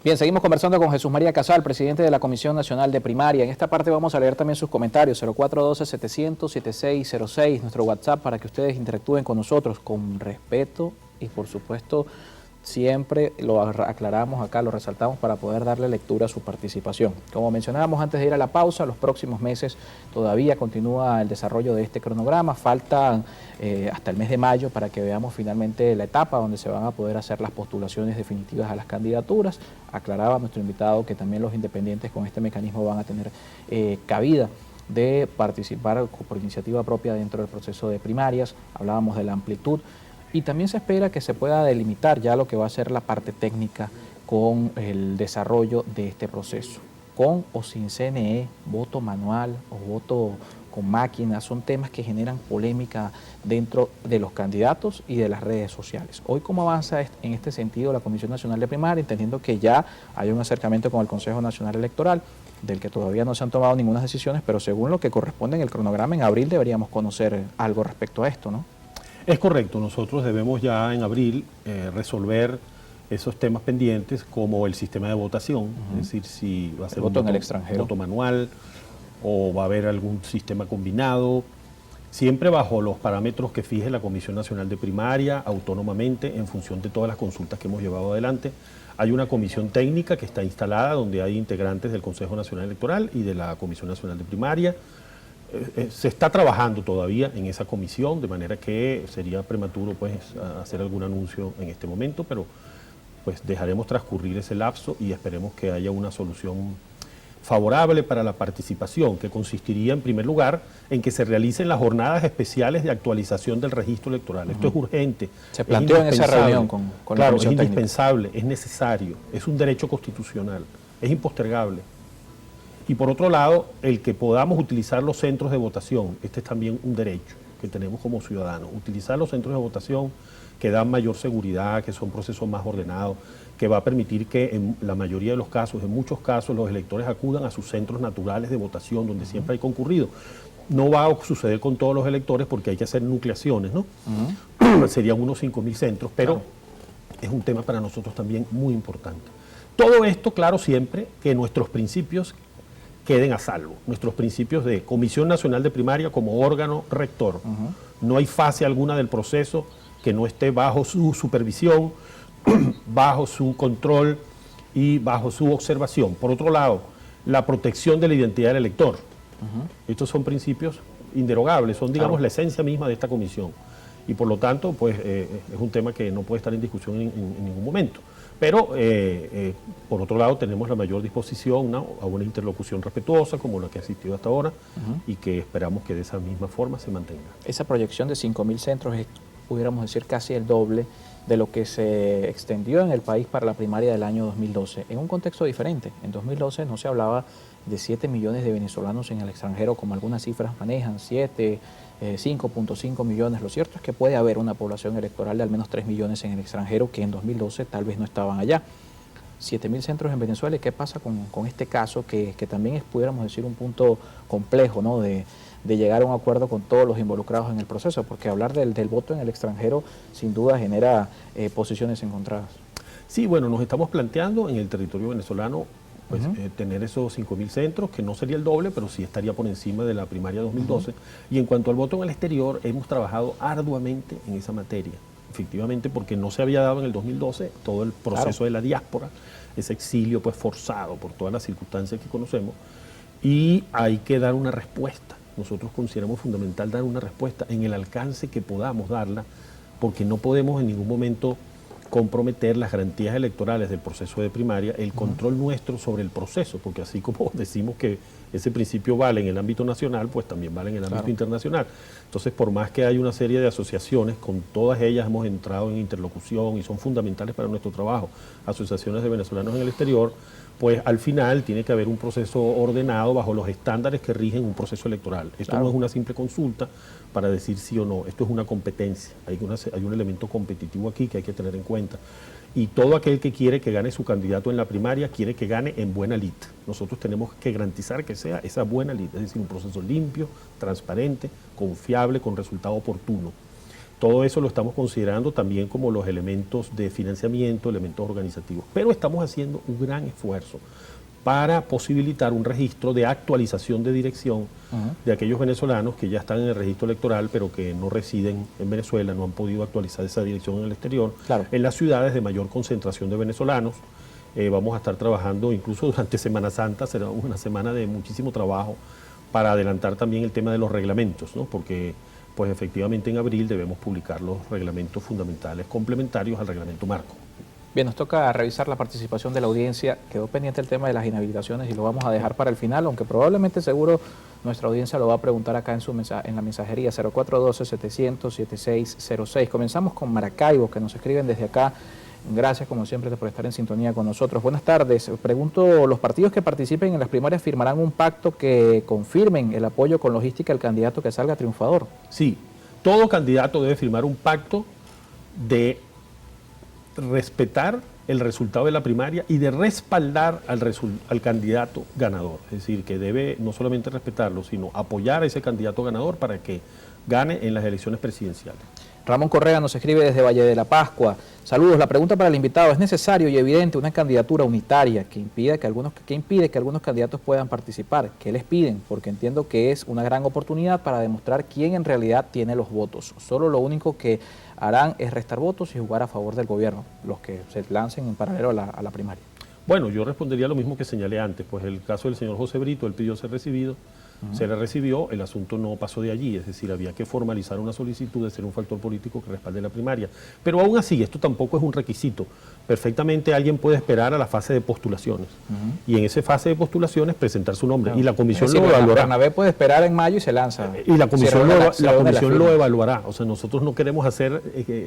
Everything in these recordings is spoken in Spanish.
Bien, seguimos conversando con Jesús María Casal, presidente de la Comisión Nacional de Primaria. En esta parte vamos a leer también sus comentarios, 0412-700-7606, nuestro WhatsApp, para que ustedes interactúen con nosotros con respeto y, por supuesto, siempre lo aclaramos acá, lo resaltamos para poder darle lectura a su participación. Como mencionábamos antes de ir a la pausa, los próximos meses todavía continúa el desarrollo de este cronograma. Faltan hasta el mes de mayo para que veamos finalmente la etapa donde se van a poder hacer las postulaciones definitivas a las candidaturas. Aclaraba nuestro invitado que también los independientes con este mecanismo van a tener cabida de participar por iniciativa propia dentro del proceso de primarias. Hablábamos de la amplitud. Y también se espera que se pueda delimitar ya lo que va a ser la parte técnica con el desarrollo de este proceso. Con o sin CNE, voto manual o voto con máquina, son temas que generan polémica dentro de los candidatos y de las redes sociales. Hoy, ¿cómo avanza en este sentido la Comisión Nacional de Primaria, entendiendo que ya hay un acercamiento con el Consejo Nacional Electoral, del que todavía no se han tomado ninguna decisiones, pero según lo que corresponde en el cronograma, en abril deberíamos conocer algo respecto a esto, ¿no? Es correcto, nosotros debemos ya en abril resolver esos temas pendientes como el sistema de votación, es decir, si va a ser voto en el extranjero, voto manual o va a haber algún sistema combinado, siempre bajo los parámetros que fije la Comisión Nacional de Primaria, autónomamente, en función de todas las consultas que hemos llevado adelante. Hay una comisión técnica que está instalada donde hay integrantes del Consejo Nacional Electoral y de la Comisión Nacional de Primaria. Se está trabajando todavía en esa comisión, de manera que sería prematuro pues hacer algún anuncio en este momento, pero pues dejaremos transcurrir ese lapso y esperemos que haya una solución favorable para la participación, que consistiría en primer lugar en que se realicen las jornadas especiales de actualización del registro electoral. Esto es urgente. Se planteó en esa reunión con la comisión técnica. Es indispensable, es necesario, es un derecho constitucional, es impostergable. Y por otro lado, el que podamos utilizar los centros de votación, este es también un derecho que tenemos como ciudadanos, utilizar los centros de votación que dan mayor seguridad, que son procesos más ordenados, que va a permitir que en la mayoría de los casos, en muchos casos, los electores acudan a sus centros naturales de votación, donde siempre hay concurrido. No va a suceder con todos los electores porque hay que hacer nucleaciones, ¿no? Serían unos 5.000 centros, pero es un tema para nosotros también muy importante. Todo esto, claro, siempre que nuestros principios queden a salvo, nuestros principios de Comisión Nacional de Primaria como órgano rector. No hay fase alguna del proceso que no esté bajo su supervisión, bajo su control y bajo su observación. Por otro lado, la protección de la identidad del elector. Estos son principios inderogables, son, digamos, la esencia misma de esta comisión. Y por lo tanto, pues es un tema que no puede estar en discusión en ningún momento. Pero, por otro lado, tenemos la mayor disposición a una interlocución respetuosa, como la que ha existido hasta ahora, y que esperamos que de esa misma forma se mantenga. Esa proyección de 5.000 centros es, pudiéramos decir, casi el doble de lo que se extendió en el país para la primaria del año 2012, en un contexto diferente. En 2012 no se hablaba de 7 millones de venezolanos en el extranjero, como algunas cifras manejan, 5.5 millones. Lo cierto es que puede haber una población electoral de al menos 3 millones en el extranjero que en 2012 tal vez no estaban allá. 7.000 centros en Venezuela. ¿Y qué pasa con este caso que también es, pudiéramos decir, un punto complejo, ¿no? de llegar a un acuerdo con todos los involucrados en el proceso? Porque hablar del voto en el extranjero sin duda genera posiciones encontradas. Sí, bueno, nos estamos planteando en el territorio venezolano pues, tener esos 5.000 centros, que no sería el doble, pero sí estaría por encima de la primaria 2012. Y en cuanto al voto en el exterior, hemos trabajado arduamente en esa materia, efectivamente, porque no se había dado en el 2012 todo el proceso de la diáspora, ese exilio pues forzado por todas las circunstancias que conocemos, y hay que dar una respuesta. Nosotros consideramos fundamental dar una respuesta en el alcance que podamos darla, porque no podemos en ningún momento comprometer las garantías electorales del proceso de primaria, el control nuestro sobre el proceso, porque así como decimos que ese principio vale en el ámbito nacional, pues también vale en el ámbito internacional. Entonces, por más que hay una serie de asociaciones, con todas ellas hemos entrado en interlocución y son fundamentales para nuestro trabajo, asociaciones de venezolanos en el exterior, pues al final tiene que haber un proceso ordenado bajo los estándares que rigen un proceso electoral. Esto no es una simple consulta para decir sí o no, esto es una competencia, hay un elemento competitivo aquí que hay que tener en cuenta. Y todo aquel que quiere que gane su candidato en la primaria, quiere que gane en buena lid. Nosotros tenemos que garantizar que sea esa buena lid, es decir, un proceso limpio, transparente, confiable, con resultado oportuno. Todo eso lo estamos considerando también como los elementos de financiamiento, elementos organizativos. Pero estamos haciendo un gran esfuerzo para posibilitar un registro de actualización de dirección de aquellos venezolanos que ya están en el registro electoral, pero que no residen en Venezuela, no han podido actualizar esa dirección en el exterior, en las ciudades de mayor concentración de venezolanos. Vamos a estar trabajando incluso durante Semana Santa, será una semana de muchísimo trabajo para adelantar también el tema de los reglamentos, ¿no? Porque pues efectivamente en abril debemos publicar los reglamentos fundamentales complementarios al reglamento marco. Bien, nos toca revisar la participación de la audiencia. Quedó pendiente el tema de las inhabilitaciones y lo vamos a dejar para el final, aunque probablemente seguro nuestra audiencia lo va a preguntar acá en la mensajería 0412-700-7606. Comenzamos con Maracaibo, que nos escriben desde acá. Gracias, como siempre, por estar en sintonía con nosotros. Buenas tardes. Pregunto, ¿los partidos que participen en las primarias firmarán un pacto que confirmen el apoyo con logística al candidato que salga triunfador? Sí, todo candidato debe firmar un pacto de respetar el resultado de la primaria y de respaldar al candidato ganador. Es decir, que debe no solamente respetarlo, sino apoyar a ese candidato ganador para que gane en las elecciones presidenciales. Ramón Correa nos escribe desde Valle de la Pascua. Saludos, la pregunta para el invitado: ¿es necesario y evidente una candidatura unitaria que impide que algunos candidatos puedan participar? ¿Qué les piden? Porque entiendo que es una gran oportunidad para demostrar quién en realidad tiene los votos. Solo lo único que harán es restar votos y jugar a favor del gobierno, los que se lancen en paralelo a la primaria. Bueno, yo respondería lo mismo que señalé antes, pues el caso del señor José Brito, él pidió ser recibido, se le recibió, el asunto no pasó de allí, es decir, había que formalizar una solicitud de ser un factor político que respalde la primaria. Pero aún así, esto tampoco es un requisito. Perfectamente alguien puede esperar a la fase de postulaciones y en esa fase de postulaciones presentar su nombre, y la comisión lo evaluará. Bernabé puede esperar en mayo y se lanza. Y la comisión lo evaluará. O sea, nosotros no queremos hacer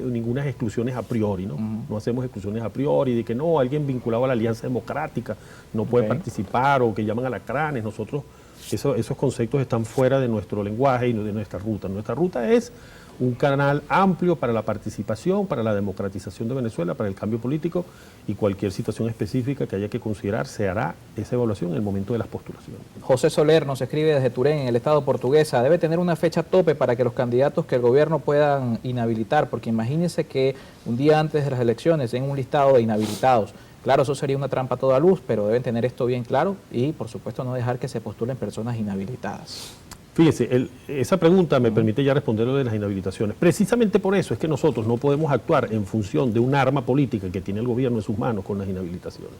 ninguna exclusiones a priori, ¿no? No hacemos exclusiones a priori de que no, alguien vinculado a la Alianza Democrática no puede participar, o que llaman alacranes. Nosotros, esos conceptos están fuera de nuestro lenguaje y de nuestra ruta. Nuestra ruta es un canal amplio para la participación, para la democratización de Venezuela, para el cambio político, y cualquier situación específica que haya que considerar, se hará esa evaluación en el momento de las postulaciones. José Soler nos escribe desde Turén, en el estado portuguesa. Debe tener una fecha tope para que los candidatos que el gobierno puedan inhabilitar, porque imagínense que un día antes de las elecciones den un listado de inhabilitados. Claro, eso sería una trampa a toda luz, pero deben tener esto bien claro y, por supuesto, no dejar que se postulen personas inhabilitadas. Fíjese, esa pregunta me permite ya responder lo de las inhabilitaciones. Precisamente por eso es que nosotros no podemos actuar en función de un arma política que tiene el gobierno en sus manos con las inhabilitaciones,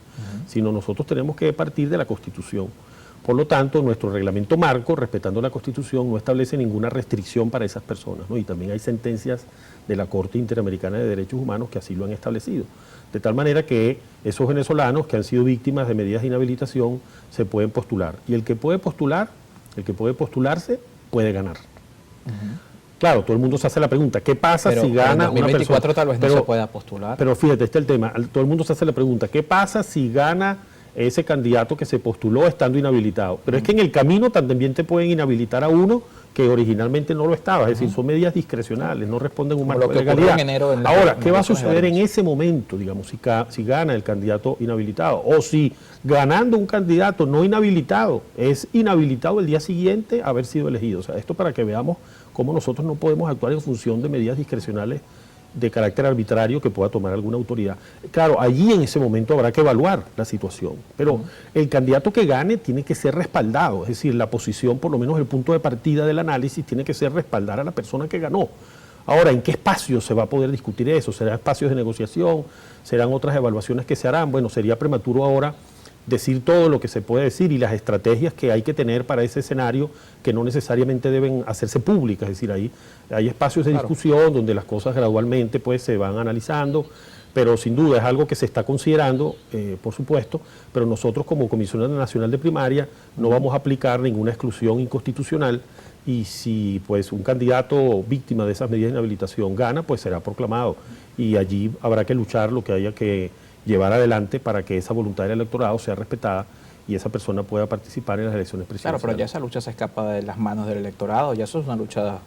sino nosotros tenemos que partir de la Constitución. Por lo tanto, nuestro reglamento marco, respetando la Constitución, no establece ninguna restricción para esas personas, ¿no? Y también hay sentencias de la Corte Interamericana de Derechos Humanos que así lo han establecido. De tal manera que esos venezolanos que han sido víctimas de medidas de inhabilitación se pueden postular. Y el que puede postularse, puede ganar. Claro, todo el mundo se hace la pregunta, ¿qué pasa si gana una persona? Tal vez no se pueda postular. Pero fíjate, este es el tema. Todo el mundo se hace la pregunta, ¿qué pasa si gana ese candidato que se postuló estando inhabilitado? Pero es que en el camino también te pueden inhabilitar a uno que originalmente no lo estaba. Es decir, son medidas discrecionales, no responden a un marco de legalidad. Ahora, ¿qué va a suceder en ese momento, digamos, si gana el candidato inhabilitado? O si ganando un candidato no inhabilitado, es inhabilitado el día siguiente a haber sido elegido. O sea, esto para que veamos cómo nosotros no podemos actuar en función de medidas discrecionales de carácter arbitrario que pueda tomar alguna autoridad. Claro, allí en ese momento habrá que evaluar la situación, pero el candidato que gane tiene que ser respaldado, es decir, la posición, por lo menos el punto de partida del análisis, tiene que ser respaldar a la persona que ganó. Ahora, ¿en qué espacio se va a poder discutir eso? ¿Serán espacios de negociación? ¿Serán otras evaluaciones que se harán? Bueno, sería prematuro ahora decir todo lo que se puede decir y las estrategias que hay que tener para ese escenario, que no necesariamente deben hacerse públicas. Es decir, hay espacios de discusión donde las cosas gradualmente pues se van analizando, pero sin duda es algo que se está considerando, por supuesto, pero nosotros como Comisión Nacional de Primaria no vamos a aplicar ninguna exclusión inconstitucional, y si pues un candidato víctima de esas medidas de inhabilitación gana, pues será proclamado, y allí habrá que luchar lo que haya que llevar adelante para que esa voluntad del electorado sea respetada y esa persona pueda participar en las elecciones presidenciales. Claro, pero ya esa lucha se escapa de las manos del electorado, ya eso es una lucha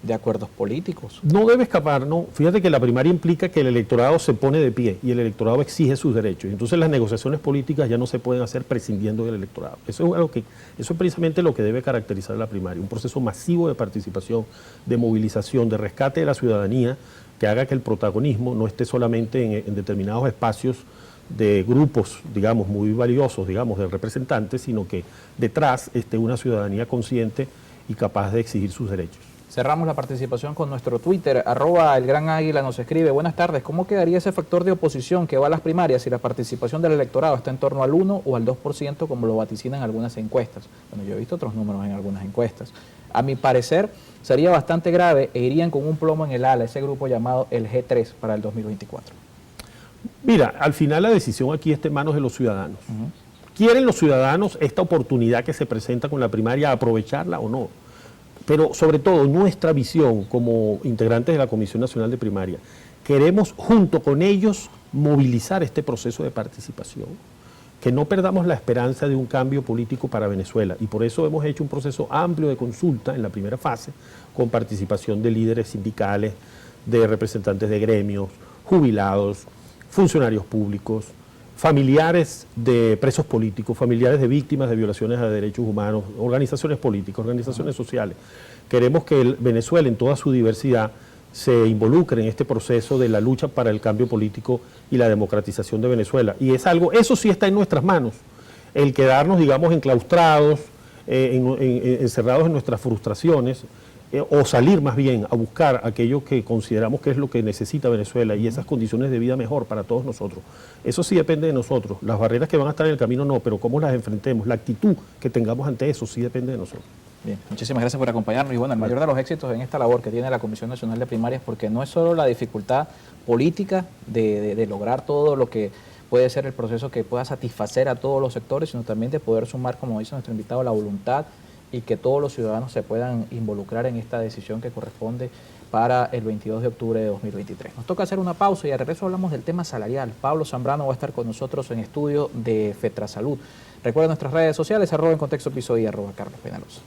de acuerdos políticos. No debe escapar, no. Fíjate que la primaria implica que el electorado se pone de pie y el electorado exige sus derechos. Entonces las negociaciones políticas ya no se pueden hacer prescindiendo del electorado. Eso es precisamente lo que debe caracterizar la primaria, un proceso masivo de participación, de movilización, de rescate de la ciudadanía, que haga que el protagonismo no esté solamente en determinados espacios de grupos, digamos, muy valiosos, digamos, de representantes, sino que detrás esté una ciudadanía consciente y capaz de exigir sus derechos. Cerramos la participación con nuestro Twitter, @elgranáguila nos escribe: buenas tardes, ¿cómo quedaría ese factor de oposición que va a las primarias si la participación del electorado está en torno al 1 o al 2%, como lo vaticinan algunas encuestas? Bueno, yo he visto otros números en algunas encuestas. A mi parecer, sería bastante grave e irían con un plomo en el ala ese grupo llamado el G3 para el 2024. Mira, al final la decisión aquí está en manos de los ciudadanos. ¿Quieren los ciudadanos esta oportunidad que se presenta con la primaria, aprovecharla o no? Pero sobre todo nuestra visión como integrantes de la Comisión Nacional de Primaria, queremos junto con ellos movilizar este proceso de participación, que no perdamos la esperanza de un cambio político para Venezuela, y por eso hemos hecho un proceso amplio de consulta en la primera fase, con participación de líderes sindicales, de representantes de gremios, jubilados, funcionarios públicos, familiares de presos políticos, familiares de víctimas de violaciones a derechos humanos, organizaciones políticas, organizaciones sociales. Queremos que Venezuela en toda su diversidad se involucre en este proceso de la lucha para el cambio político y la democratización de Venezuela. Y es algo, eso sí está en nuestras manos, el quedarnos, digamos, enclaustrados, encerrados en nuestras frustraciones, o salir más bien a buscar aquello que consideramos que es lo que necesita Venezuela y esas condiciones de vida mejor para todos nosotros. Eso sí depende de nosotros. Las barreras que van a estar en el camino no, pero cómo las enfrentemos, la actitud que tengamos ante eso sí depende de nosotros. Bien, muchísimas gracias por acompañarnos y bueno, el mayor de los éxitos en esta labor que tiene la Comisión Nacional de Primarias, porque no es solo la dificultad política de lograr todo lo que puede ser el proceso que pueda satisfacer a todos los sectores, sino también de poder sumar, como dice nuestro invitado, la voluntad y que todos los ciudadanos se puedan involucrar en esta decisión que corresponde para el 22 de octubre de 2023. Nos toca hacer una pausa y al regreso hablamos del tema salarial. Pablo Zambrano va a estar con nosotros en estudio de Fetrasalud. Recuerden nuestras redes sociales, @encontextopiso y @carlospenalosa.